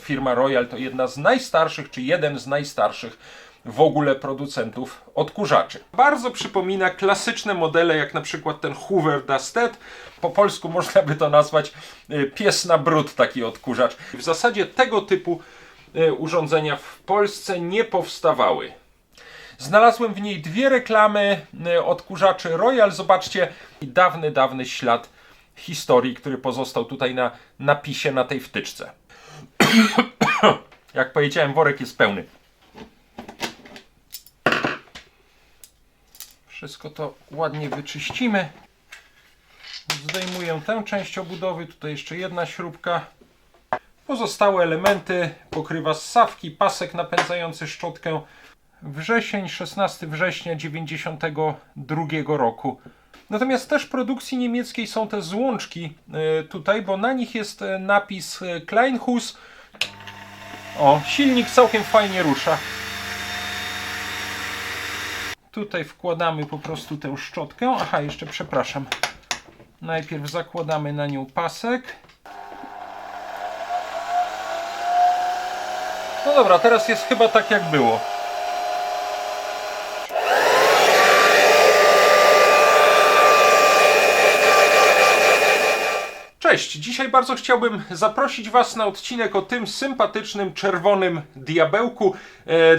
firma Royal to jedna z najstarszych, czy jeden z najstarszych w ogóle producentów odkurzaczy. Bardzo przypomina klasyczne modele, jak na przykład ten Hoover Dusted. Po polsku można by to nazwać pies na brud, taki odkurzacz. W zasadzie tego typu urządzenia w Polsce nie powstawały. Znalazłem w niej dwie reklamy odkurzaczy Royal. Zobaczcie, dawny ślad historii, który pozostał tutaj na napisie na tej wtyczce. Jak powiedziałem, worek jest pełny. Wszystko to ładnie wyczyścimy. Zdejmuję tę część obudowy. Tutaj jeszcze jedna śrubka. Pozostałe elementy pokrywa ssawki, pasek napędzający szczotkę. Wrzesień, 16 września 1992 roku. Natomiast też w produkcji niemieckiej są te złączki tutaj, bo na nich jest napis Kleinhus. O, silnik całkiem fajnie rusza. Tutaj wkładamy po prostu tę szczotkę. Aha, jeszcze przepraszam. Najpierw zakładamy na nią pasek. No dobra, teraz jest chyba tak jak było. Cześć! Dzisiaj bardzo chciałbym zaprosić Was na odcinek o tym sympatycznym czerwonym diabełku.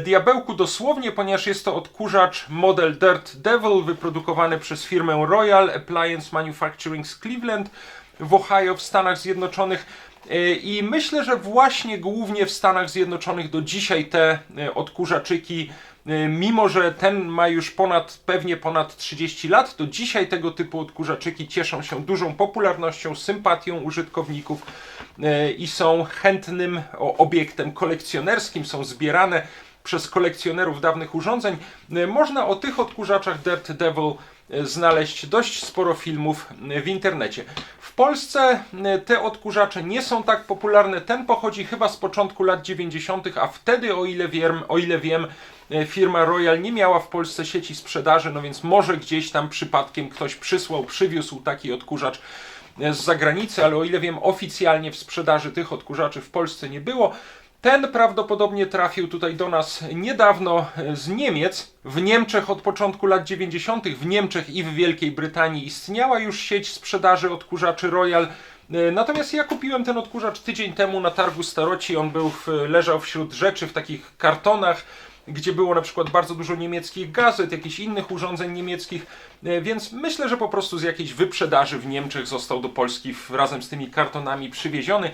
Diabełku dosłownie, ponieważ jest to odkurzacz model Dirt Devil wyprodukowany przez firmę Royal Appliance Manufacturing z Cleveland w Ohio w Stanach Zjednoczonych. I myślę, że właśnie głównie w Stanach Zjednoczonych do dzisiaj te odkurzaczyki, mimo że ten ma już pewnie ponad 30 lat, to dzisiaj tego typu odkurzaczyki cieszą się dużą popularnością, sympatią użytkowników i są chętnym obiektem kolekcjonerskim, są zbierane przez kolekcjonerów dawnych urządzeń. Można o tych odkurzaczach Dirt Devil znaleźć dość sporo filmów w internecie. W Polsce te odkurzacze nie są tak popularne. Ten pochodzi chyba z początku lat 90., a wtedy, o ile wiem, firma Royal nie miała w Polsce sieci sprzedaży, no więc może gdzieś tam przypadkiem ktoś przywiózł taki odkurzacz z zagranicy, ale o ile wiem, oficjalnie w sprzedaży tych odkurzaczy w Polsce nie było. Ten prawdopodobnie trafił tutaj do nas niedawno z Niemiec. W Niemczech od początku lat 90. w Niemczech i w Wielkiej Brytanii istniała już sieć sprzedaży odkurzaczy Royal. Natomiast ja kupiłem ten odkurzacz tydzień temu na targu Staroci. On leżał wśród rzeczy w takich kartonach, gdzie było na przykład bardzo dużo niemieckich gazet, jakichś innych urządzeń niemieckich, więc myślę, że po prostu z jakiejś wyprzedaży w Niemczech został do Polski razem z tymi kartonami przywieziony.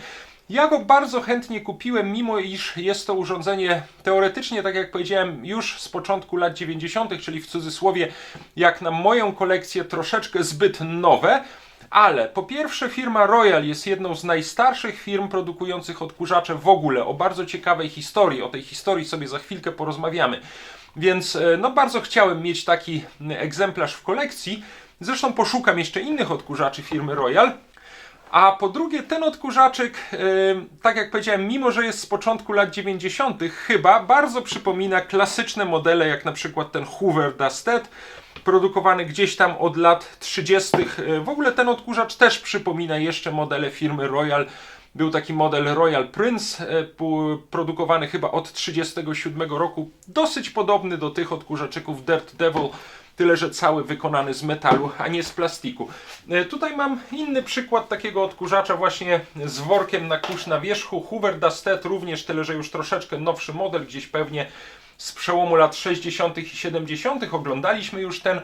Ja go bardzo chętnie kupiłem, mimo iż jest to urządzenie teoretycznie, tak jak powiedziałem, już z początku lat 90., czyli w cudzysłowie, jak na moją kolekcję, troszeczkę zbyt nowe. Ale po pierwsze firma Royal jest jedną z najstarszych firm produkujących odkurzacze w ogóle, o bardzo ciekawej historii. O tej historii sobie za chwilkę porozmawiamy. Więc no bardzo chciałem mieć taki egzemplarz w kolekcji. Zresztą poszukam jeszcze innych odkurzaczy firmy Royal. A po drugie, ten odkurzaczyk, tak jak powiedziałem, mimo że jest z początku lat 90., chyba bardzo przypomina klasyczne modele, jak na przykład ten Hoover Dusted, produkowany gdzieś tam od lat 30. W ogóle ten odkurzacz też przypomina jeszcze modele firmy Royal. Był taki model Royal Prince, produkowany chyba od 1937 roku, dosyć podobny do tych odkurzaczyków Dirt Devil, tyle że cały wykonany z metalu, a nie z plastiku. Tutaj mam inny przykład takiego odkurzacza właśnie z workiem na kurz na wierzchu. Hoover Dusted również, tyle że już troszeczkę nowszy model, gdzieś pewnie z przełomu lat 60. i 70. Oglądaliśmy już ten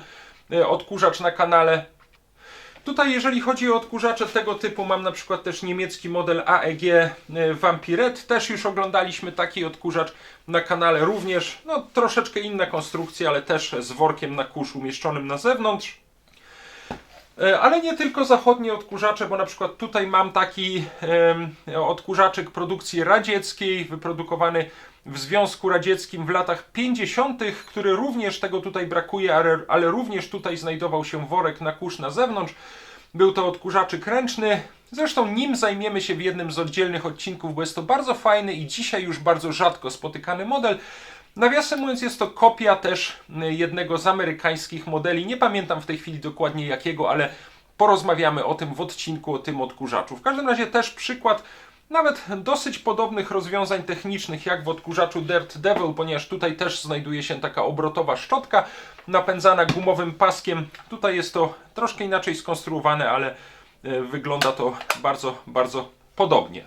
odkurzacz na kanale. Tutaj jeżeli chodzi o odkurzacze tego typu, mam na przykład też niemiecki model AEG Vampiret. Też już oglądaliśmy taki odkurzacz na kanale również. No troszeczkę inna konstrukcja, ale też z workiem na kurz umieszczonym na zewnątrz. Ale nie tylko zachodnie odkurzacze, bo na przykład tutaj mam taki odkurzaczek produkcji radzieckiej, wyprodukowany w Związku Radzieckim w latach 50., który również, tego tutaj brakuje, ale również tutaj znajdował się worek na kurz na zewnątrz. Był to odkurzaczyk ręczny. Zresztą nim zajmiemy się w jednym z oddzielnych odcinków, bo jest to bardzo fajny i dzisiaj już bardzo rzadko spotykany model. Nawiasem mówiąc, jest to kopia też jednego z amerykańskich modeli. Nie pamiętam w tej chwili dokładnie jakiego, ale porozmawiamy o tym w odcinku o tym odkurzaczu. W każdym razie też przykład nawet dosyć podobnych rozwiązań technicznych jak w odkurzaczu Dirt Devil, ponieważ tutaj też znajduje się taka obrotowa szczotka napędzana gumowym paskiem. Tutaj jest to troszkę inaczej skonstruowane, ale wygląda to bardzo, bardzo podobnie.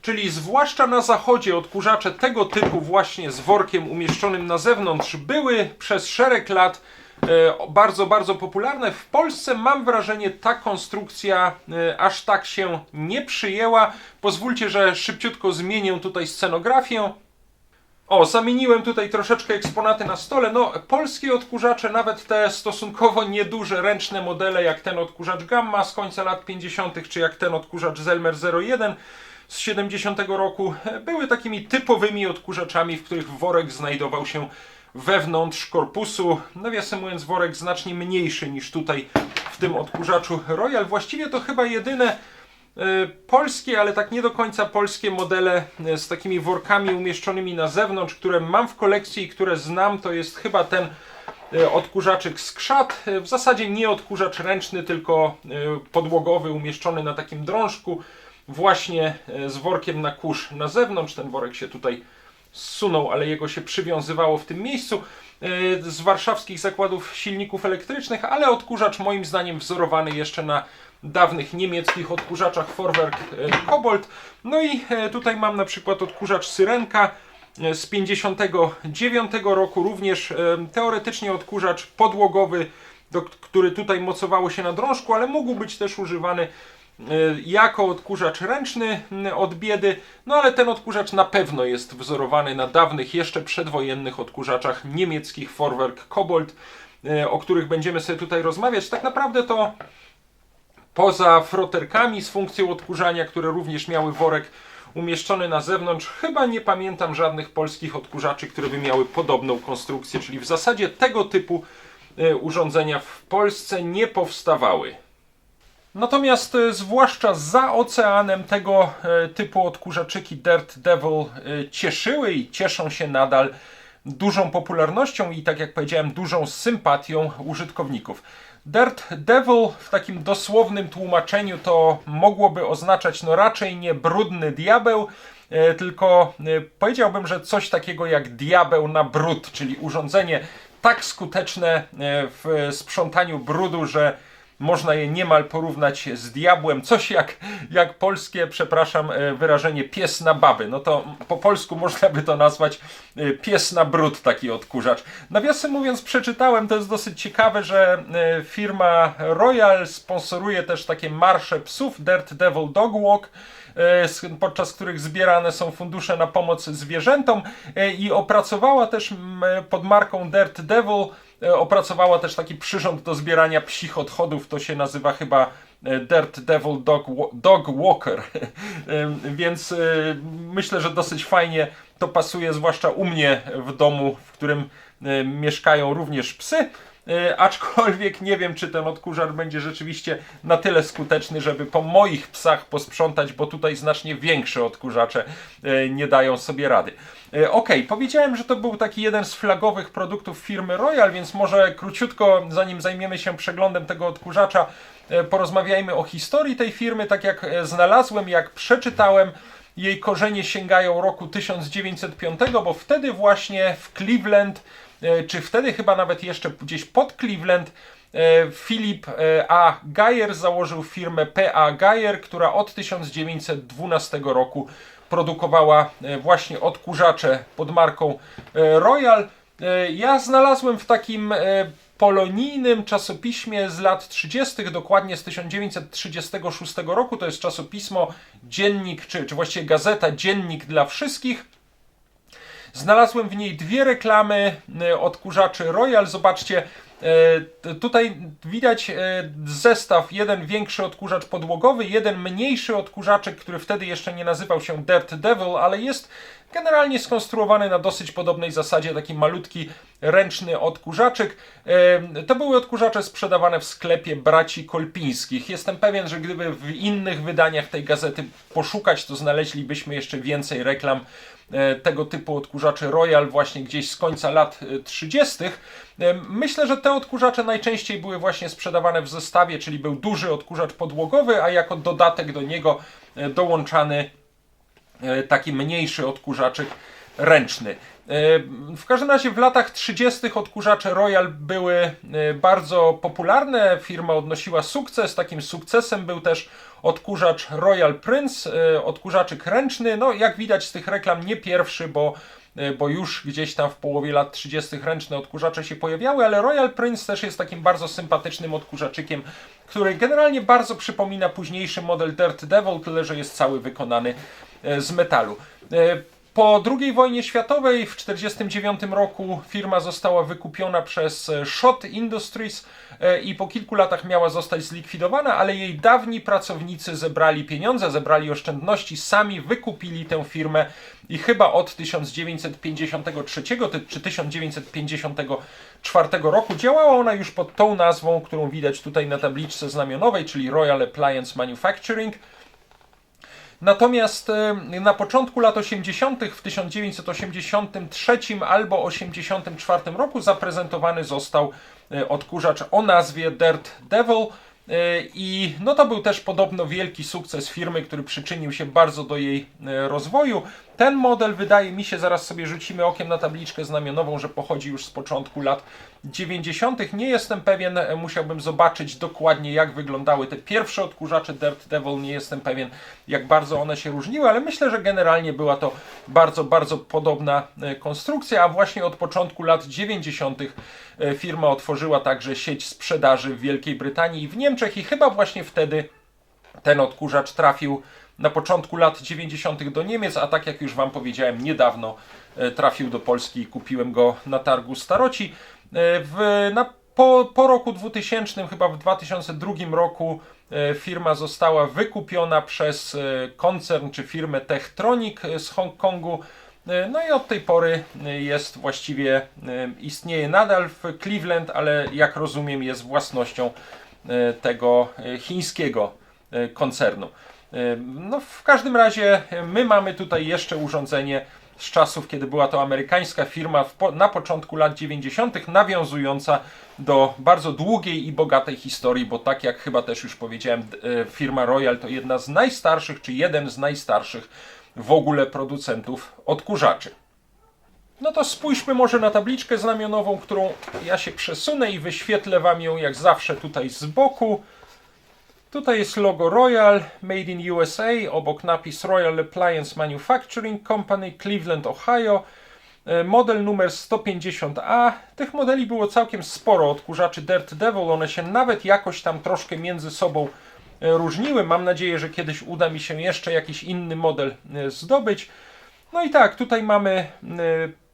Czyli zwłaszcza na zachodzie odkurzacze tego typu właśnie z workiem umieszczonym na zewnątrz były przez szereg lat bardzo, bardzo popularne. W Polsce mam wrażenie ta konstrukcja aż tak się nie przyjęła. Pozwólcie, że szybciutko zmienię tutaj scenografię. O, zamieniłem tutaj troszeczkę eksponaty na stole. No, polskie odkurzacze, nawet te stosunkowo nieduże ręczne modele, jak ten odkurzacz Gamma z końca lat 50., czy jak ten odkurzacz Zelmer 01 z 70 roku, były takimi typowymi odkurzaczami, w których worek znajdował się wewnątrz korpusu. Nawiasem mówiąc, worek znacznie mniejszy niż tutaj w tym odkurzaczu Royal. Właściwie to chyba jedyne polskie, ale tak nie do końca polskie modele z takimi workami umieszczonymi na zewnątrz, które mam w kolekcji i które znam, to jest chyba ten odkurzaczyk Skrzat. W zasadzie nie odkurzacz ręczny, tylko podłogowy umieszczony na takim drążku, właśnie z workiem na kurz na zewnątrz. Ten worek się tutaj zsunął, ale jego się przywiązywało w tym miejscu, z warszawskich zakładów silników elektrycznych, ale odkurzacz moim zdaniem wzorowany jeszcze na dawnych niemieckich odkurzaczach Vorwerk Kobold. No i tutaj mam na przykład odkurzacz Syrenka z 59 roku, również teoretycznie odkurzacz podłogowy, który tutaj mocowało się na drążku, ale mógł być też używany jako odkurzacz ręczny od biedy, no ale ten odkurzacz na pewno jest wzorowany na dawnych, jeszcze przedwojennych odkurzaczach niemieckich Vorwerk Kobold, o których będziemy sobie tutaj rozmawiać. Tak naprawdę to poza froterkami z funkcją odkurzania, które również miały worek umieszczony na zewnątrz, chyba nie pamiętam żadnych polskich odkurzaczy, które by miały podobną konstrukcję, czyli w zasadzie tego typu urządzenia w Polsce nie powstawały. Natomiast zwłaszcza za oceanem tego typu odkurzaczyki Dirt Devil cieszyły i cieszą się nadal dużą popularnością i, tak jak powiedziałem, dużą sympatią użytkowników. Dirt Devil w takim dosłownym tłumaczeniu to mogłoby oznaczać no raczej nie brudny diabeł, tylko powiedziałbym, że coś takiego jak diabeł na brud, czyli urządzenie tak skuteczne w sprzątaniu brudu, że można je niemal porównać z diabłem. Coś jak polskie, przepraszam, wyrażenie pies na baby. No to po polsku można by to nazwać pies na brud, taki odkurzacz. Nawiasem mówiąc, przeczytałem, to jest dosyć ciekawe, że firma Royal sponsoruje też takie marsze psów, Dirt Devil Dog Walk, podczas których zbierane są fundusze na pomoc zwierzętom, i opracowała też pod marką Dirt Devil opracowała też taki przyrząd do zbierania psich odchodów, to się nazywa chyba Dirt Devil Dog Walker, więc myślę, że dosyć fajnie to pasuje, zwłaszcza u mnie w domu, w którym mieszkają również psy. Aczkolwiek nie wiem, czy ten odkurzacz będzie rzeczywiście na tyle skuteczny, żeby po moich psach posprzątać, bo tutaj znacznie większe odkurzacze nie dają sobie rady. Ok, powiedziałem, że to był taki jeden z flagowych produktów firmy Royal, więc może króciutko, zanim zajmiemy się przeglądem tego odkurzacza, porozmawiajmy o historii tej firmy. Tak jak znalazłem, jak przeczytałem, jej korzenie sięgają roku 1905, bo wtedy właśnie w Cleveland, czy wtedy chyba nawet jeszcze gdzieś pod Cleveland, Philip A. Geyer założył firmę P.A. Geyer, która od 1912 roku produkowała właśnie odkurzacze pod marką Royal. Ja znalazłem w takim polonijnym czasopiśmie z lat 30., dokładnie z 1936 roku, to jest czasopismo Dziennik, czy właściwie gazeta Dziennik dla Wszystkich. Znalazłem w niej dwie reklamy odkurzaczy Royal. Zobaczcie, tutaj widać zestaw, jeden większy odkurzacz podłogowy, jeden mniejszy odkurzaczek, który wtedy jeszcze nie nazywał się Dirt Devil, ale jest generalnie skonstruowany na dosyć podobnej zasadzie, taki malutki ręczny odkurzaczek. To były odkurzacze sprzedawane w sklepie braci Kolpińskich. Jestem pewien, że gdyby w innych wydaniach tej gazety poszukać, to znaleźlibyśmy jeszcze więcej reklam tego typu odkurzaczy Royal właśnie gdzieś z końca lat 30. Myślę, że te odkurzacze najczęściej były właśnie sprzedawane w zestawie, czyli był duży odkurzacz podłogowy, a jako dodatek do niego dołączany taki mniejszy odkurzaczyk ręczny. W każdym razie w latach 30. odkurzacze Royal były bardzo popularne, firma odnosiła sukces, takim sukcesem był też odkurzacz Royal Prince, odkurzaczyk ręczny, no jak widać z tych reklam nie pierwszy, bo już gdzieś tam w połowie lat 30. ręczne odkurzacze się pojawiały, ale Royal Prince też jest takim bardzo sympatycznym odkurzaczykiem, który generalnie bardzo przypomina późniejszy model Dirt Devil, tyle że jest cały wykonany z metalu. Po II wojnie światowej w 1949 roku firma została wykupiona przez Schott Industries i po kilku latach miała zostać zlikwidowana, ale jej dawni pracownicy zebrali pieniądze, zebrali oszczędności, sami wykupili tę firmę i chyba od 1953 czy 1954 roku działała ona już pod tą nazwą, którą widać tutaj na tabliczce znamionowej, czyli Royal Appliance Manufacturing. Natomiast na początku lat 80. w 1983 albo 1984 roku zaprezentowany został odkurzacz o nazwie Dirt Devil i no to był też podobno wielki sukces firmy, który przyczynił się bardzo do jej rozwoju. Ten model wydaje mi się, zaraz sobie rzucimy okiem na tabliczkę znamionową, że pochodzi już z początku lat 90. Nie jestem pewien, musiałbym zobaczyć dokładnie jak wyglądały te pierwsze odkurzacze Dirt Devil, nie jestem pewien jak bardzo one się różniły, ale myślę, że generalnie była to bardzo, bardzo podobna konstrukcja, a właśnie od początku lat 90. firma otworzyła także sieć sprzedaży w Wielkiej Brytanii i w Niemczech i chyba właśnie wtedy ten odkurzacz trafił na początku lat 90. do Niemiec, a tak jak już Wam powiedziałem, niedawno trafił do Polski i kupiłem go na targu Staroci. Po roku 2000, chyba w 2002 roku firma została wykupiona przez koncern czy firmę Techtronic z Hongkongu. No i od tej pory jest właściwie, istnieje nadal w Cleveland, ale jak rozumiem jest własnością tego chińskiego koncernu. No w każdym razie my mamy tutaj jeszcze urządzenie z czasów, kiedy była to amerykańska firma na początku lat 90., nawiązująca do bardzo długiej i bogatej historii, bo tak jak chyba też już powiedziałem, firma Royal to jedna z najstarszych, czy jeden z najstarszych w ogóle producentów odkurzaczy. No to spójrzmy może na tabliczkę znamionową, którą ja się przesunę i wyświetlę Wam ją jak zawsze tutaj z boku. Tutaj jest logo Royal, Made in USA, obok napis Royal Appliance Manufacturing Company, Cleveland, Ohio. Model numer 150A. Tych modeli było całkiem sporo odkurzaczy Dirt Devil, one się nawet jakoś tam troszkę między sobą różniły. Mam nadzieję, że kiedyś uda mi się jeszcze jakiś inny model zdobyć. No i tak, tutaj mamy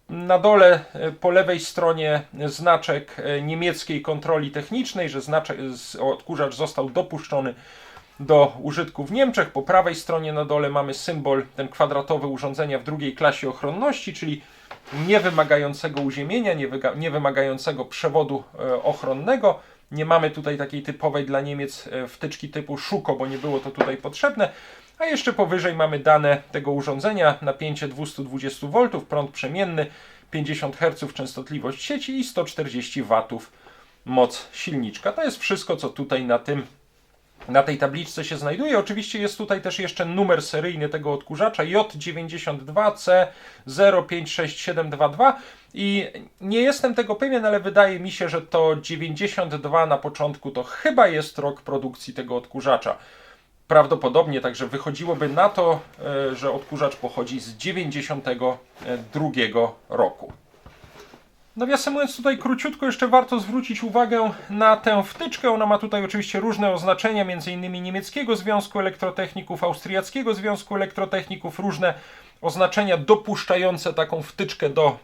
na dole po lewej stronie znaczek niemieckiej kontroli technicznej, że odkurzacz został dopuszczony do użytku w Niemczech. Po prawej stronie na dole mamy symbol, ten kwadratowe urządzenia w drugiej klasie ochronności, czyli nie wymagającego uziemienia, nie wymagającego przewodu ochronnego. Nie mamy tutaj takiej typowej dla Niemiec wtyczki typu Schuko, bo nie było to tutaj potrzebne. A jeszcze powyżej mamy dane tego urządzenia, napięcie 220 V, prąd przemienny, 50 Hz częstotliwość sieci i 140 W moc silniczka. To jest wszystko, co tutaj na tej tabliczce się znajduje. Oczywiście jest tutaj też jeszcze numer seryjny tego odkurzacza J92C056722 i nie jestem tego pewien, ale wydaje mi się, że to 92 na początku to chyba jest rok produkcji tego odkurzacza. Prawdopodobnie, także wychodziłoby na to, że odkurzacz pochodzi z 92 roku. Nawiasem mówiąc, tutaj króciutko jeszcze warto zwrócić uwagę na tę wtyczkę. Ona ma tutaj oczywiście różne oznaczenia, m.in. niemieckiego Związku Elektrotechników, austriackiego Związku Elektrotechników, różne oznaczenia dopuszczające taką wtyczkę do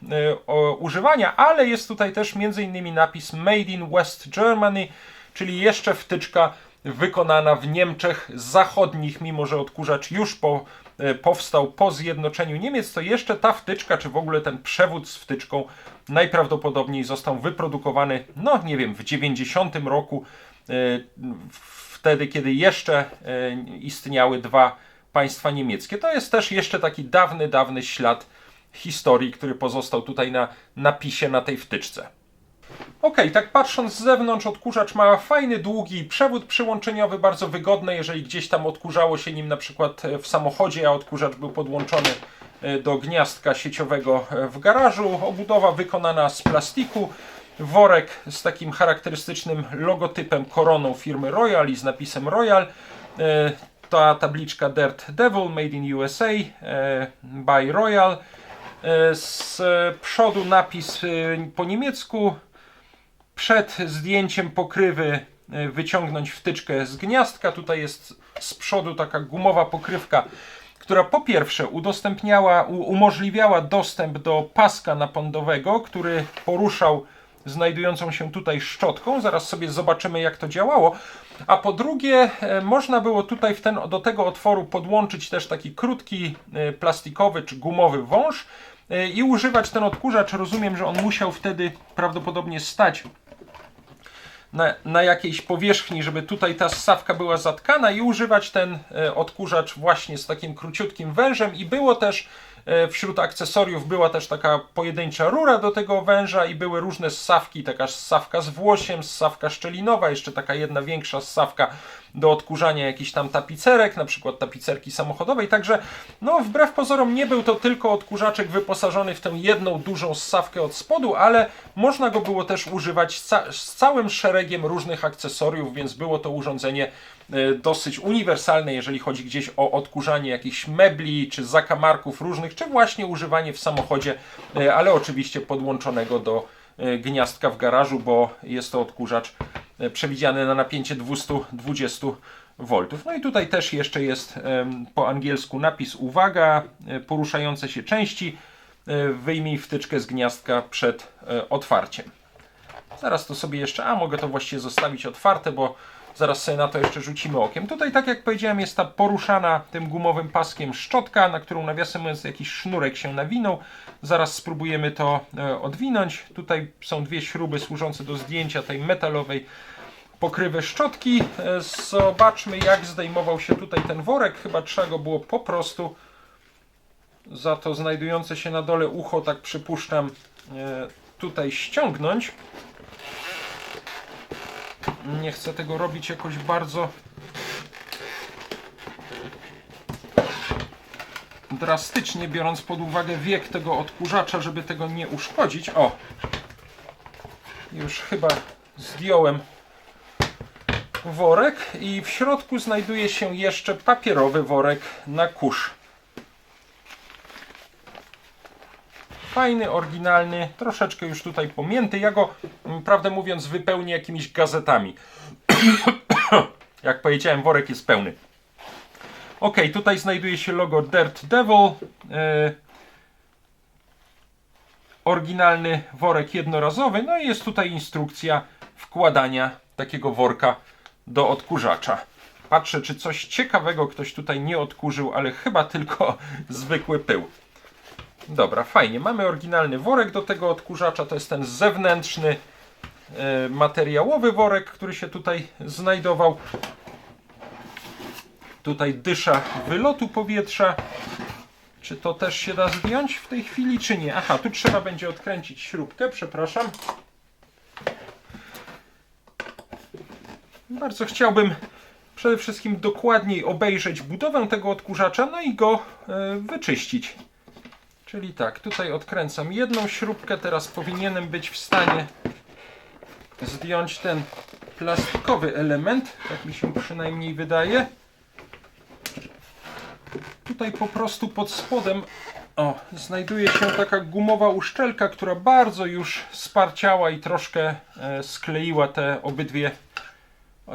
używania, ale jest tutaj też m.in. napis Made in West Germany, czyli jeszcze wtyczka wykonana w Niemczech Zachodnich, mimo że odkurzacz już powstał po zjednoczeniu Niemiec, to jeszcze ta wtyczka, czy w ogóle ten przewód z wtyczką najprawdopodobniej został wyprodukowany, no nie wiem, w 90 roku, wtedy kiedy jeszcze istniały dwa państwa niemieckie. To jest też jeszcze taki dawny ślad historii, który pozostał tutaj na napisie na tej wtyczce. Ok, tak patrząc z zewnątrz, odkurzacz ma fajny, długi przewód przyłączeniowy, bardzo wygodny, jeżeli gdzieś tam odkurzało się nim na przykład w samochodzie, a odkurzacz był podłączony do gniazdka sieciowego w garażu. Obudowa wykonana z plastiku. Worek z takim charakterystycznym logotypem, koroną firmy Royal i z napisem Royal. Ta tabliczka Dirt Devil, Made in USA, by Royal. Z przodu napis po niemiecku. Przed zdjęciem pokrywy wyciągnąć wtyczkę z gniazdka. Tutaj jest z przodu taka gumowa pokrywka, która po pierwsze umożliwiała dostęp do paska napędowego, który poruszał znajdującą się tutaj szczotką. Zaraz sobie zobaczymy, jak to działało. A po drugie, można było tutaj do tego otworu podłączyć też taki krótki plastikowy czy gumowy wąż i używać ten odkurzacz. Rozumiem, że on musiał wtedy prawdopodobnie stać na jakiejś powierzchni, żeby tutaj ta ssawka była zatkana, i używać ten odkurzacz właśnie z takim króciutkim wężem. I było też wśród akcesoriów była też taka pojedyncza rura do tego węża i były różne ssawki, taka ssawka z włosiem, ssawka szczelinowa, jeszcze taka jedna większa ssawka do odkurzania jakichś tam tapicerek, na przykład tapicerki samochodowej. Także no, wbrew pozorom nie był to tylko odkurzaczek wyposażony w tę jedną dużą ssawkę od spodu, ale można go było też używać z całym szeregiem różnych akcesoriów, więc było to urządzenie dosyć uniwersalne, jeżeli chodzi gdzieś o odkurzanie jakichś mebli, czy zakamarków różnych, czy właśnie używanie w samochodzie, ale oczywiście podłączonego do gniazdka w garażu, bo jest to odkurzacz przewidziany na napięcie 220 V. No i tutaj też jeszcze jest po angielsku napis: uwaga, poruszające się części, wyjmij wtyczkę z gniazdka przed otwarciem. Zaraz to sobie jeszcze, mogę to właściwie zostawić otwarte, bo zaraz sobie na to jeszcze rzucimy okiem. Tutaj, tak jak powiedziałem, jest ta poruszana tym gumowym paskiem szczotka, na którą, nawiasem mówiąc, jakiś sznurek się nawinął. Zaraz spróbujemy to odwinąć. Tutaj są dwie śruby służące do zdjęcia tej metalowej pokrywy szczotki. Zobaczmy, jak zdejmował się tutaj ten worek. Chyba trzeba go było po prostu za to znajdujące się na dole ucho, tak przypuszczam, tutaj ściągnąć. Nie chcę tego robić jakoś bardzo drastycznie, biorąc pod uwagę wiek tego odkurzacza, żeby tego nie uszkodzić. O! Już chyba zdjąłem worek i w środku znajduje się jeszcze papierowy worek na kurz. Fajny, oryginalny, troszeczkę już tutaj pomięty. Ja go, prawdę mówiąc, wypełnię jakimiś gazetami. Jak powiedziałem, worek jest pełny. Ok, tutaj znajduje się logo Dirt Devil. Oryginalny worek jednorazowy. No i jest tutaj instrukcja wkładania takiego worka do odkurzacza. Patrzę, czy coś ciekawego ktoś tutaj nie odkurzył, ale chyba tylko zwykły pył. Dobra, fajnie. Mamy oryginalny worek do tego odkurzacza. To jest ten zewnętrzny, materiałowy worek, który się tutaj znajdował. Tutaj dysza wylotu powietrza. Czy to też się da zdjąć w tej chwili, czy nie? Aha, tu trzeba będzie odkręcić śrubkę, przepraszam. Bardzo chciałbym przede wszystkim dokładniej obejrzeć budowę tego odkurzacza, no i go wyczyścić. Czyli tak, tutaj odkręcam jedną śrubkę, teraz powinienem być w stanie zdjąć ten plastikowy element, tak mi się przynajmniej wydaje. Tutaj po prostu pod spodem znajduje się taka gumowa uszczelka, która bardzo już sparciała i troszkę skleiła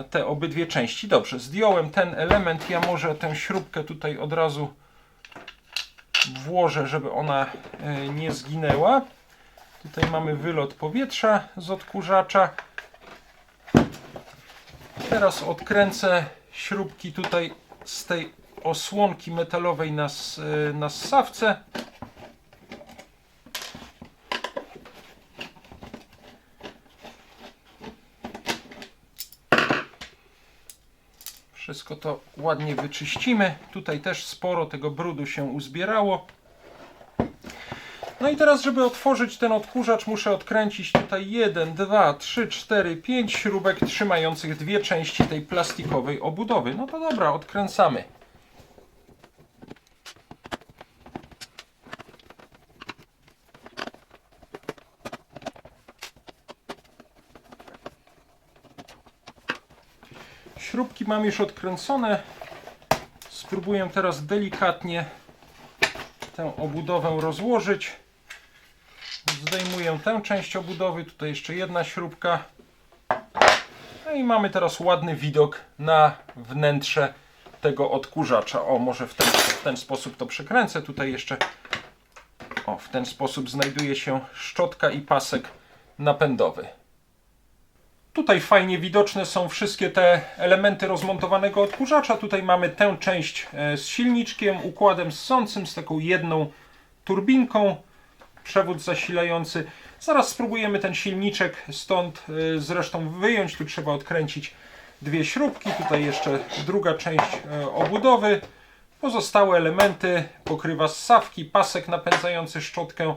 te obydwie części. Dobrze, zdjąłem ten element, ja może tę śrubkę tutaj od razu włożę, żeby ona nie zginęła. Tutaj mamy wylot powietrza z odkurzacza. Teraz odkręcę śrubki tutaj z tej osłonki metalowej na ssawce. Wszystko to ładnie wyczyścimy. Tutaj też sporo tego brudu się uzbierało. No i teraz, żeby otworzyć ten odkurzacz, muszę odkręcić tutaj 1, 2, 3, 4, 5 śrubek trzymających dwie części tej plastikowej obudowy. No to dobra, odkręcamy. Śrubki mam już odkręcone. Spróbuję teraz delikatnie tę obudowę rozłożyć. Zdejmuję tę część obudowy, tutaj jeszcze jedna śrubka. No i mamy teraz ładny widok na wnętrze tego odkurzacza. O, może w ten sposób to przekręcę. Tutaj jeszcze w ten sposób znajduje się szczotka i pasek napędowy. Tutaj fajnie widoczne są wszystkie te elementy rozmontowanego odkurzacza. Tutaj mamy tę część z silniczkiem, układem ssącym, z taką jedną turbinką, przewód zasilający. Zaraz spróbujemy ten silniczek stąd zresztą wyjąć. Tu trzeba odkręcić dwie śrubki. Tutaj jeszcze druga część obudowy. Pozostałe elementy pokrywa ssawki, pasek napędzający szczotkę,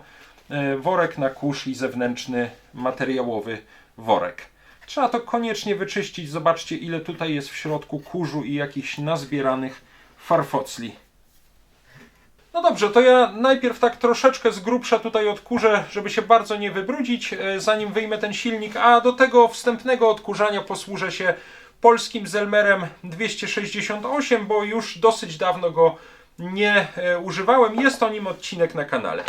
worek na kurz i zewnętrzny materiałowy worek. Trzeba to koniecznie wyczyścić. Zobaczcie, ile tutaj jest w środku kurzu i jakichś nazbieranych farfocli. No dobrze, to ja najpierw tak troszeczkę z grubsza tutaj odkurzę, żeby się bardzo nie wybrudzić, zanim wyjmę ten silnik, a do tego wstępnego odkurzania posłużę się polskim Zelmerem 268, bo już dosyć dawno go nie używałem. Jest o nim odcinek na kanale.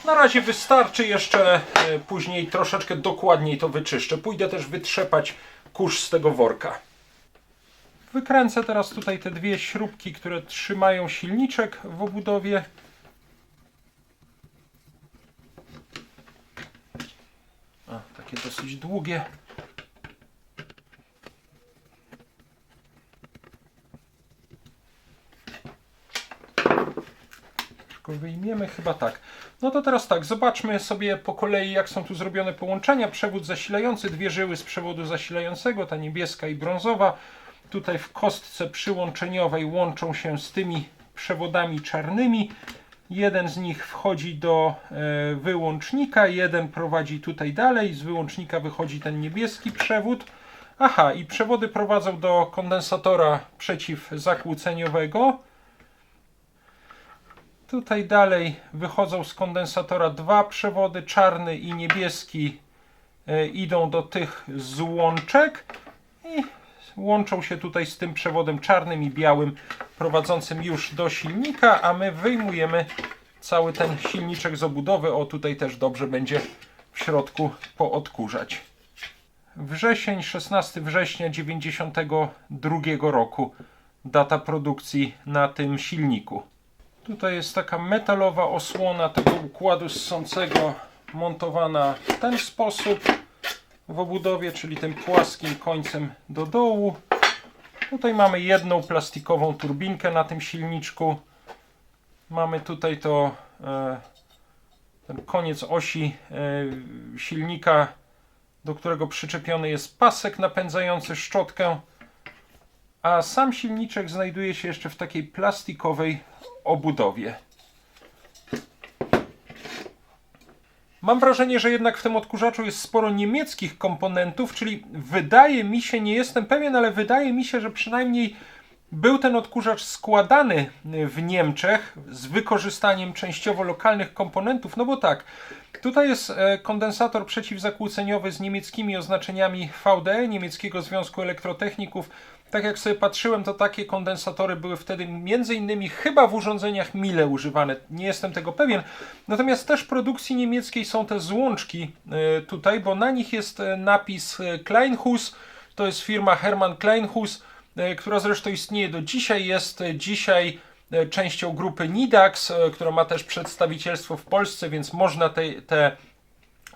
Na razie wystarczy, jeszcze później troszeczkę dokładniej to wyczyszczę. Pójdę też wytrzepać kurz z tego worka. Wykręcę teraz tutaj te dwie śrubki, które trzymają silniczek w obudowie. Takie dosyć długie. Wyjmiemy chyba tak. No to teraz tak, zobaczmy sobie po kolei, jak są tu zrobione połączenia. Przewód zasilający, dwie żyły z przewodu zasilającego, ta niebieska i brązowa. Tutaj w kostce przyłączeniowej łączą się z tymi przewodami czarnymi. Jeden z nich wchodzi do wyłącznika, jeden prowadzi tutaj dalej. Z wyłącznika wychodzi ten niebieski przewód. Aha, i przewody prowadzą do kondensatora przeciwzakłóceniowego. Tutaj dalej wychodzą z kondensatora dwa przewody, czarny i niebieski idą do tych złączek i łączą się tutaj z tym przewodem czarnym i białym prowadzącym już do silnika, a my wyjmujemy cały ten silniczek z obudowy. O, tutaj też dobrze będzie w środku poodkurzać. Wrzesień, 16 września 1992 roku, data produkcji na tym silniku. Tutaj jest taka metalowa osłona tego układu ssącego montowana w ten sposób w obudowie, czyli tym płaskim końcem do dołu. Tutaj mamy jedną plastikową turbinkę na tym silniczku. Mamy tutaj ten koniec osi silnika, do którego przyczepiony jest pasek napędzający szczotkę, a sam silniczek znajduje się jeszcze w takiej plastikowej obudowie. Mam wrażenie, że jednak w tym odkurzaczu jest sporo niemieckich komponentów, czyli wydaje mi się, nie jestem pewien, ale wydaje mi się, że przynajmniej był ten odkurzacz składany w Niemczech z wykorzystaniem częściowo lokalnych komponentów, no bo tak, tutaj jest kondensator przeciwzakłóceniowy z niemieckimi oznaczeniami VDE, Niemieckiego Związku Elektrotechników. Tak jak sobie patrzyłem, to takie kondensatory były wtedy między innymi chyba w urządzeniach Miele używane. Nie jestem tego pewien. Natomiast też w produkcji niemieckiej są te złączki tutaj, bo na nich jest napis Kleinhus. To jest firma Hermann Kleinhus, która zresztą istnieje do dzisiaj. Jest dzisiaj częścią grupy Nidax, która ma też przedstawicielstwo w Polsce, więc można te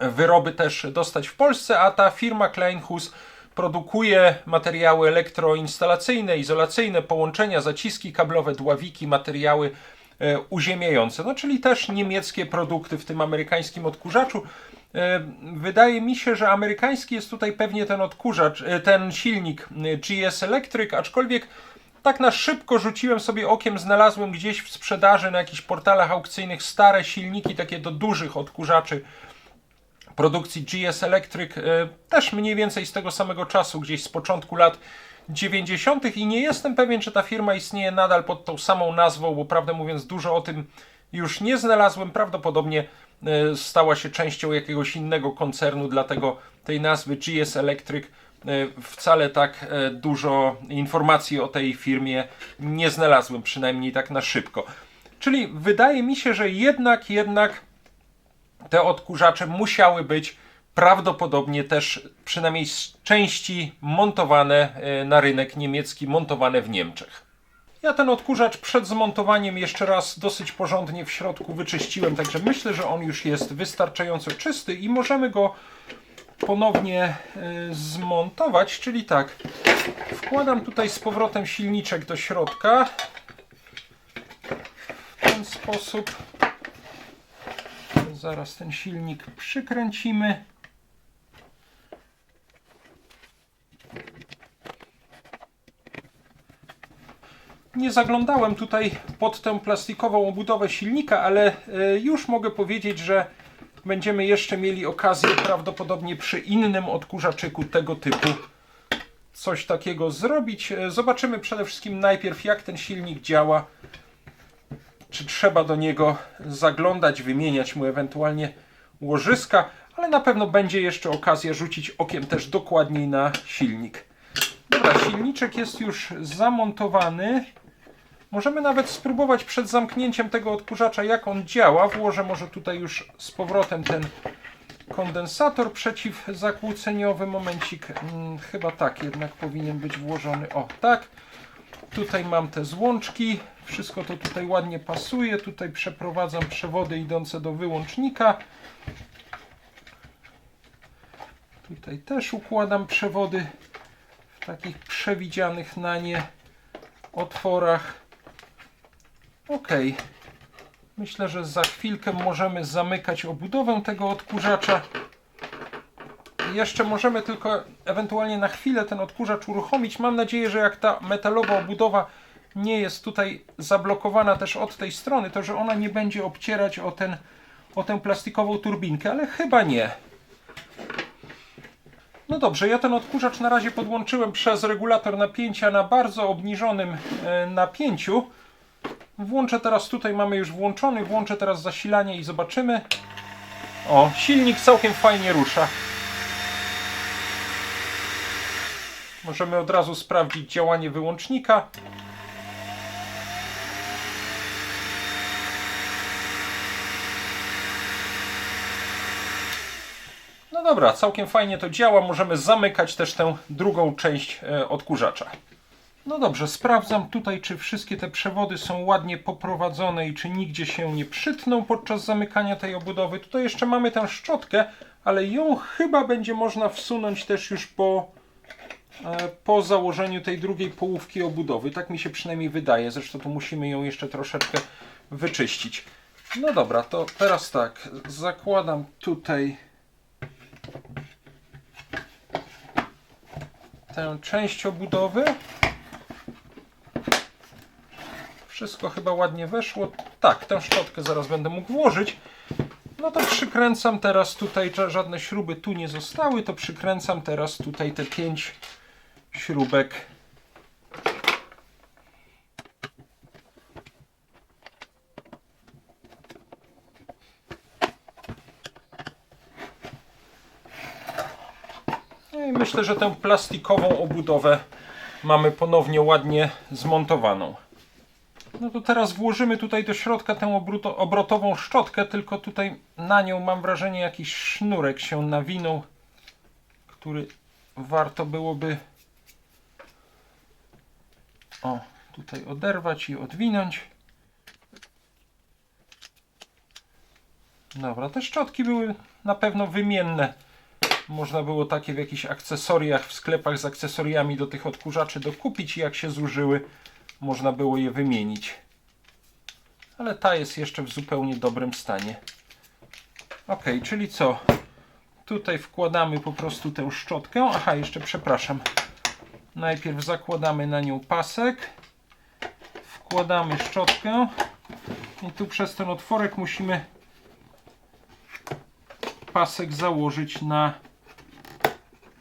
wyroby też dostać w Polsce, a ta firma Kleinhus produkuje materiały elektroinstalacyjne, izolacyjne, połączenia, zaciski kablowe, dławiki, materiały uziemiające. No czyli też niemieckie produkty w tym amerykańskim odkurzaczu. Wydaje mi się, że amerykański jest tutaj pewnie ten odkurzacz, ten silnik GS Electric, aczkolwiek tak na szybko rzuciłem sobie okiem, znalazłem gdzieś w sprzedaży na jakichś portalach aukcyjnych stare silniki takie do dużych odkurzaczy produkcji GS Electric, też mniej więcej z tego samego czasu, gdzieś z początku lat 90. i nie jestem pewien, czy ta firma istnieje nadal pod tą samą nazwą, bo prawdę mówiąc dużo o tym już nie znalazłem. Prawdopodobnie stała się częścią jakiegoś innego koncernu, dlatego tej nazwy GS Electric wcale tak dużo informacji o tej firmie nie znalazłem, przynajmniej tak na szybko. Czyli wydaje mi się, że jednak te odkurzacze musiały być prawdopodobnie też przynajmniej z części montowane na rynek niemiecki, montowane w Niemczech. Ja ten odkurzacz przed zmontowaniem jeszcze raz dosyć porządnie w środku wyczyściłem, także myślę, że on już jest wystarczająco czysty i możemy go ponownie zmontować, czyli tak, wkładam tutaj z powrotem silniczek do środka w ten sposób. Zaraz ten silnik przykręcimy. Nie zaglądałem tutaj pod tę plastikową obudowę silnika, ale już mogę powiedzieć, że będziemy jeszcze mieli okazję prawdopodobnie przy innym odkurzaczyku tego typu coś takiego zrobić. Zobaczymy przede wszystkim najpierw, jak ten silnik działa. Czy trzeba do niego zaglądać, wymieniać mu ewentualnie łożyska, ale na pewno będzie jeszcze okazja rzucić okiem też dokładniej na silnik. Dobra, silniczek jest już zamontowany. Możemy nawet spróbować przed zamknięciem tego odkurzacza, jak on działa. Włożę może tutaj już z powrotem ten kondensator przeciwzakłóceniowy. Momencik, chyba tak jednak powinien być włożony. O, tak. Tutaj mam te złączki. Wszystko to tutaj ładnie pasuje. Tutaj przeprowadzam przewody idące do wyłącznika. Tutaj też układam przewody w takich przewidzianych na nie otworach. Ok. Myślę, że za chwilkę możemy zamykać obudowę tego odkurzacza. Jeszcze możemy tylko ewentualnie na chwilę ten odkurzacz uruchomić. Mam nadzieję, że jak ta metalowa obudowa nie jest tutaj zablokowana też od tej strony, to że ona nie będzie obcierać o tę plastikową turbinkę, ale chyba nie. No dobrze, ja ten odkurzacz na razie podłączyłem przez regulator napięcia na bardzo obniżonym napięciu. Włączę teraz, tutaj mamy już włączony, włączę teraz zasilanie i zobaczymy. O, silnik całkiem fajnie rusza. Możemy od razu sprawdzić działanie wyłącznika. No dobra, całkiem fajnie to działa. Możemy zamykać też tę drugą część odkurzacza. No dobrze, sprawdzam tutaj, czy wszystkie te przewody są ładnie poprowadzone i czy nigdzie się nie przytną podczas zamykania tej obudowy. Tutaj jeszcze mamy tę szczotkę, ale ją chyba będzie można wsunąć też już po założeniu tej drugiej połówki obudowy. Tak mi się przynajmniej wydaje. Zresztą tu musimy ją jeszcze troszeczkę wyczyścić. No dobra, to teraz tak. Zakładam tutaj tę część obudowy. Wszystko chyba ładnie weszło. Tak, tę szczotkę zaraz będę mógł włożyć. No to przykręcam teraz tutaj, żadne śruby tu nie zostały, to przykręcam teraz tutaj te 5 śrubek. No i myślę, że tę plastikową obudowę mamy ponownie ładnie zmontowaną. No to teraz włożymy tutaj do środka tę obrotową szczotkę, tylko tutaj na nią mam wrażenie jakiś sznurek się nawinął, który warto byłoby tutaj oderwać i odwinąć. Dobra, te szczotki były na pewno wymienne. Można było takie w jakichś akcesoriach, w sklepach z akcesoriami do tych odkurzaczy dokupić i jak się zużyły, można było je wymienić. ale ta jest jeszcze w zupełnie dobrym stanie. Ok, czyli co? Tutaj wkładamy po prostu tę szczotkę. Aha, jeszcze przepraszam. Najpierw zakładamy na nią pasek. Wkładamy szczotkę. I tu przez ten otworek musimy pasek założyć na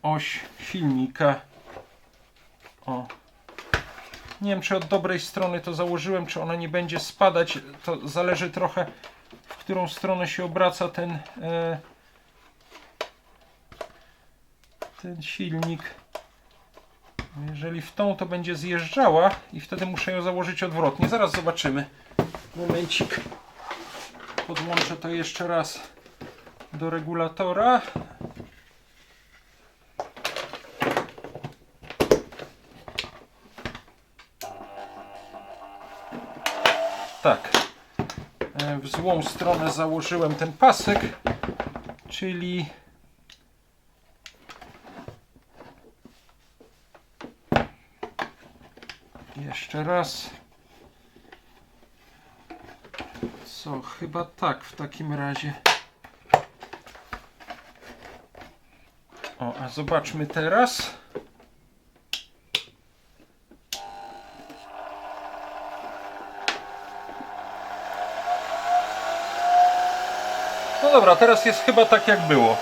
oś silnika. O. Nie wiem, czy od dobrej strony to założyłem, czy ona nie będzie spadać. To zależy trochę, w którą stronę się obraca ten silnik. Jeżeli w tą, to będzie zjeżdżała i wtedy muszę ją założyć odwrotnie. Zaraz zobaczymy. Momencik. Podłączę to jeszcze raz do regulatora. Tak. W złą stronę założyłem ten pasek, czyli jeszcze raz. Co? Chyba tak w takim razie. O, a zobaczmy teraz. No dobra, teraz jest chyba tak jak było.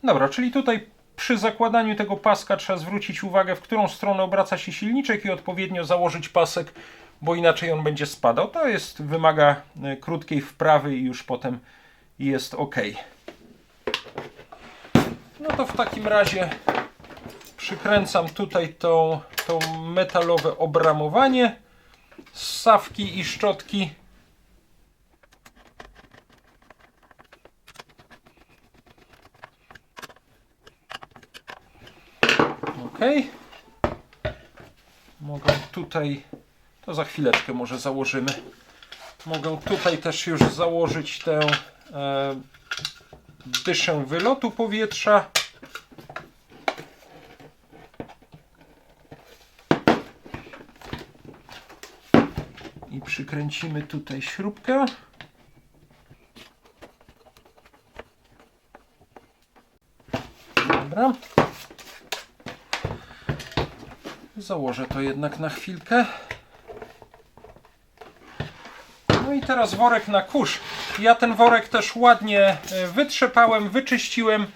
Dobra, czyli tutaj przy zakładaniu tego paska trzeba zwrócić uwagę, w którą stronę obraca się silniczek i odpowiednio założyć pasek, bo inaczej on będzie spadał. To jest, wymaga krótkiej wprawy i już potem jest ok. No to w takim razie przykręcam tutaj to metalowe obramowanie, ssawki i szczotki. Ok. Mogę tutaj, to za chwileczkę może założymy. Mogę tutaj też już założyć tę dyszę wylotu powietrza. I przykręcimy tutaj śrubkę. Dobra. Założę to jednak na chwilkę. No i teraz worek na kurz. Ja ten worek też ładnie wytrzepałem, wyczyściłem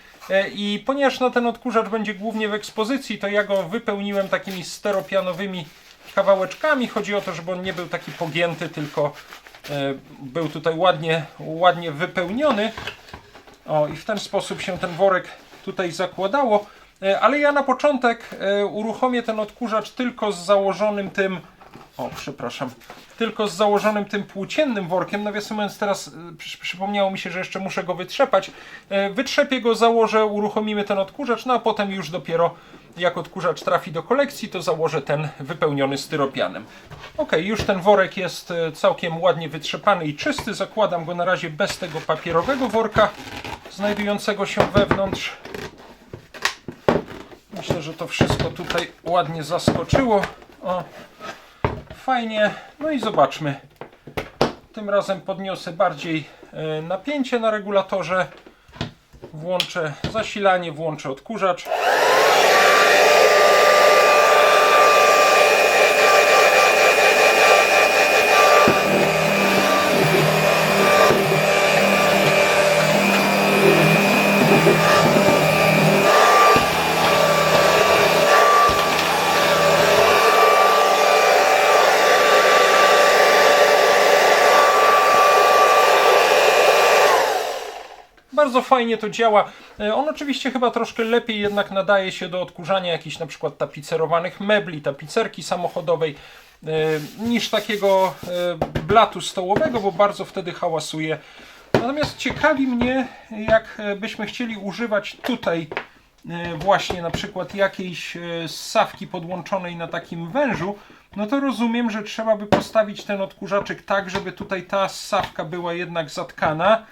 i ponieważ no, ten odkurzacz będzie głównie w ekspozycji, to ja go wypełniłem takimi steropianowymi kawałeczkami. Chodzi o to, żeby on nie był taki pogięty, tylko był tutaj ładnie wypełniony. O, i w ten sposób się ten worek tutaj zakładało. Ale ja na początek uruchomię ten odkurzacz tylko z założonym tym, tylko z założonym tym płóciennym workiem. Nawiasem mówiąc, teraz przypomniało mi się, że jeszcze muszę go wytrzepać. Wytrzepię go, założę, uruchomimy ten odkurzacz, no a potem już dopiero jak odkurzacz trafi do kolekcji, to założę ten wypełniony styropianem. Ok, już ten worek jest całkiem ładnie wytrzepany i czysty. Zakładam go na razie bez tego papierowego worka znajdującego się wewnątrz. Myślę, że to wszystko tutaj ładnie zaskoczyło. O, fajnie. No i zobaczmy. Tym razem podniosę bardziej napięcie na regulatorze. Włączę zasilanie, włączę odkurzacz. Bardzo fajnie to działa. On oczywiście chyba troszkę lepiej jednak nadaje się do odkurzania jakichś na przykład tapicerowanych mebli, tapicerki samochodowej niż takiego blatu stołowego, bo bardzo wtedy hałasuje. Natomiast ciekawi mnie, jak byśmy chcieli używać tutaj właśnie na przykład jakiejś ssawki podłączonej na takim wężu, no to rozumiem, że trzeba by postawić ten odkurzaczek tak, żeby tutaj ta ssawka była jednak zatkana,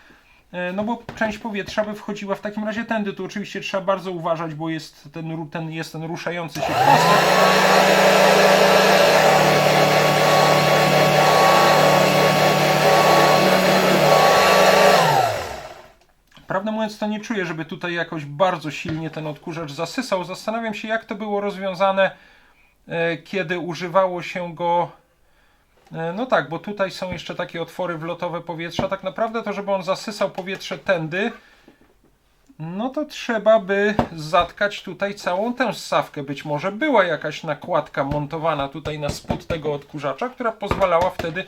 no bo część powietrza by wchodziła w takim razie tędy. Tu oczywiście trzeba bardzo uważać, bo jest ten ruszający się pasek. Prawdę mówiąc, to nie czuję, żeby tutaj jakoś bardzo silnie ten odkurzacz zasysał. Zastanawiam się, jak to było rozwiązane, kiedy używało się go. No tak, bo tutaj są jeszcze takie otwory wlotowe powietrza. Tak naprawdę to, żeby on zasysał powietrze tędy, no to trzeba by zatkać tutaj całą tę ssawkę. Być może była jakaś nakładka montowana tutaj na spód tego odkurzacza, która pozwalała wtedy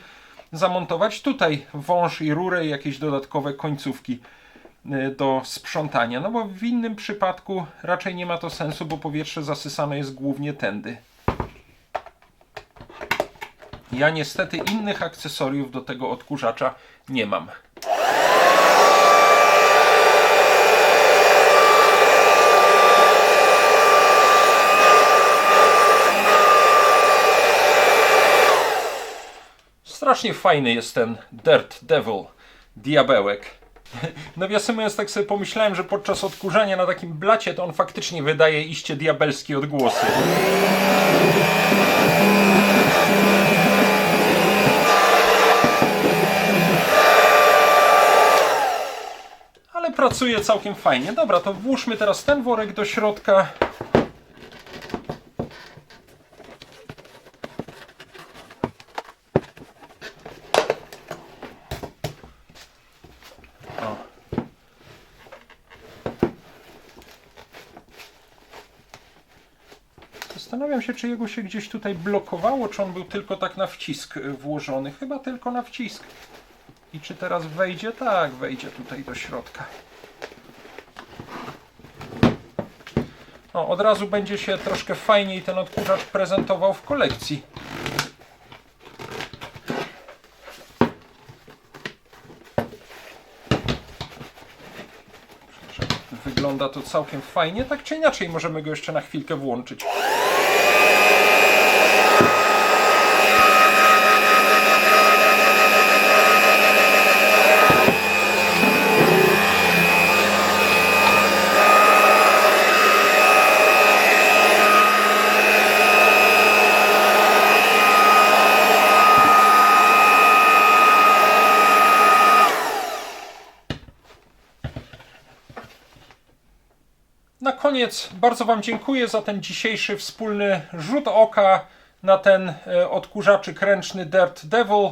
zamontować tutaj wąż i rurę i jakieś dodatkowe końcówki do sprzątania. No bo w innym przypadku raczej nie ma to sensu, bo powietrze zasysane jest głównie tędy. Ja niestety innych akcesoriów do tego odkurzacza nie mam. Strasznie fajny jest ten Dirt Devil, diabełek. Nawiasem mówiąc, tak sobie pomyślałem, że podczas odkurzania na takim blacie to on faktycznie wydaje iście diabelskie odgłosy. Ale pracuje całkiem fajnie. Dobra, to włóżmy teraz ten worek do środka. Zastanawiam się, czy jego się gdzieś tutaj blokowało, czy on był tylko tak na wcisk włożony. Chyba tylko na wcisk. I czy teraz wejdzie? Tak, wejdzie tutaj do środka. O, od razu będzie się troszkę fajniej ten odkurzacz prezentował w kolekcji. Wygląda to całkiem fajnie, tak czy inaczej możemy go jeszcze na chwilkę włączyć. Na koniec bardzo Wam dziękuję za ten dzisiejszy wspólny rzut oka na ten odkurzaczyk ręczny Dirt Devil.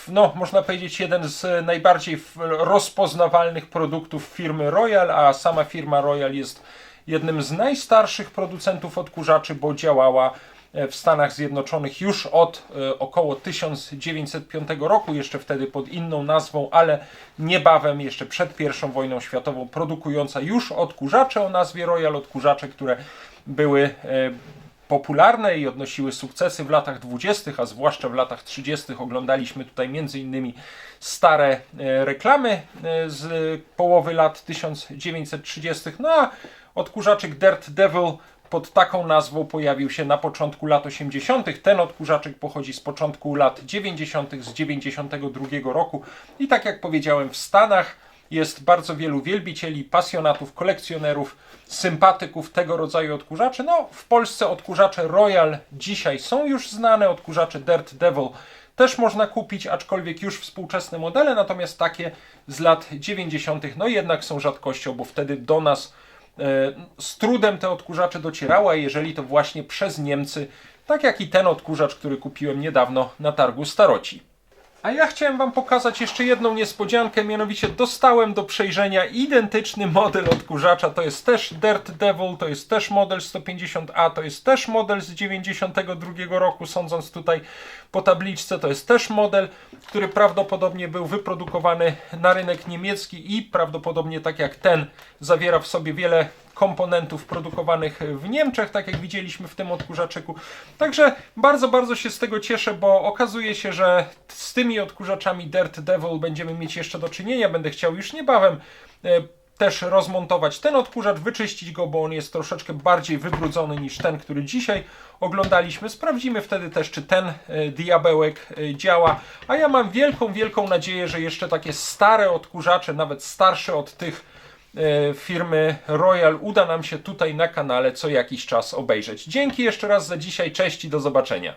No, można powiedzieć, jeden z najbardziej rozpoznawalnych produktów firmy Royal, a sama firma Royal jest jednym z najstarszych producentów odkurzaczy, bo działała w Stanach Zjednoczonych już od około 1905 roku, jeszcze wtedy pod inną nazwą, ale niebawem, jeszcze przed I wojną światową, produkująca już odkurzacze o nazwie Royal, odkurzacze, które były popularne i odnosiły sukcesy w latach 20., a zwłaszcza w latach 30. Oglądaliśmy tutaj m.in. stare reklamy z połowy lat 1930. No a odkurzaczyk Dirt Devil pod taką nazwą pojawił się na początku lat 80. Ten odkurzaczek pochodzi z początku lat 90., z 92 roku. I tak jak powiedziałem, w Stanach jest bardzo wielu wielbicieli, pasjonatów, kolekcjonerów, sympatyków tego rodzaju odkurzaczy. No, w Polsce odkurzacze Royal dzisiaj są już znane, odkurzacze Dirt Devil też można kupić, aczkolwiek już współczesne modele, natomiast takie z lat 90. no jednak są rzadkością, bo wtedy do nas z trudem te odkurzacze docierały, a jeżeli to właśnie przez Niemcy, tak jak i ten odkurzacz, który kupiłem niedawno na targu Staroci. A ja chciałem Wam pokazać jeszcze jedną niespodziankę, mianowicie dostałem do przejrzenia identyczny model odkurzacza. To jest też Dirt Devil, to jest też model 150A, to jest też model z 92 roku, sądząc tutaj po tabliczce. To jest też model, który prawdopodobnie był wyprodukowany na rynek niemiecki i prawdopodobnie tak jak ten zawiera w sobie wiele komponentów produkowanych w Niemczech, tak jak widzieliśmy w tym odkurzaczyku. Także bardzo, bardzo się z tego cieszę, bo okazuje się, że z tymi odkurzaczami Dirt Devil będziemy mieć jeszcze do czynienia. Będę chciał już niebawem też rozmontować ten odkurzacz, wyczyścić go, bo on jest troszeczkę bardziej wybrudzony niż ten, który dzisiaj oglądaliśmy. Sprawdzimy wtedy też, czy ten diabełek działa. A ja mam wielką nadzieję, że jeszcze takie stare odkurzacze, nawet starsze od tych firmy Royal, uda nam się tutaj na kanale co jakiś czas obejrzeć. Dzięki jeszcze raz za dzisiaj, cześć i do zobaczenia.